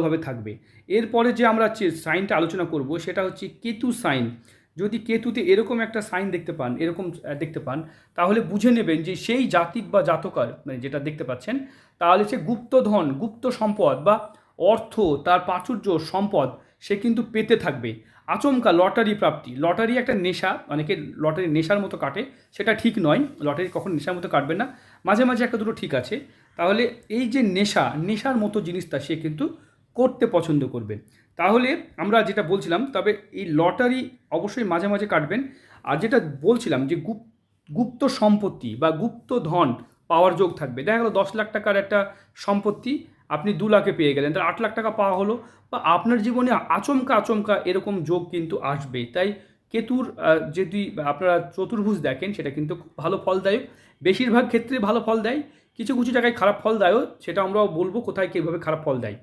ভাবে থাকবে। এরপরে যে আমরা সাইনটা আলোচনা করব সেটা হচ্ছে কেতু সাইন। যদি কেতুতে এরকম একটা সাইন দেখতে পান, এরকম দেখতে পান, তাহলে বুঝে নেবেন যে সেই জাতিক বা জাতকার, মানে যেটা দেখতে পাচ্ছেন, তাহলে সে গুপ্তধন, গুপ্ত সম্পদ বা অর্থ, তার প্রাচুর্য সম্পদ সে কিন্তু পেতে থাকবে। আচমকা লটারি প্রাপ্তি, লটারি একটা নেশা, অনেকে লটারি নেশার মতো কাটে, সেটা ঠিক নয়। লটারি কখন নেশার মতো কাটবে না, মাঝে মাঝে একটা দুটো ঠিক আছে। তাহলে এই যে নেশা, নেশার মতো জিনিসটা সে কিন্তু করতে পছন্দ করবে। তাহলে আমরা যেটা বলছিলাম, তবে এই লটারি অবশ্যই মাঝে মাঝে কাটবেন। আর যেটা বলছিলাম যে গুপ্ত সম্পত্তি বা গুপ্ত ধন পাওয়ার যোগ থাকবে। দেখা গেল 10 লাখ টাকার একটা সম্পত্তি আপনি 2 লাখে পেয়ে গেলেন, তার 8 লাখ টাকা পাওয়া হলো। বা আপনার জীবনে আচমকা আচমকা এরকম যোগ কিন্তু আসবে। তাই কেতুর যদি আপনারা চতুর্ভুজ দেখেন, সেটা কিন্তু খুব ভালো ফলদায়ক। বেশিরভাগ ক্ষেত্রে ভালো ফল দেয়, কিছু কিছু জায়গায় খারাপ ফল দেয়ও, সেটা আমরাও বলবো কোথায় কীভাবে খারাপ ফল দেয়।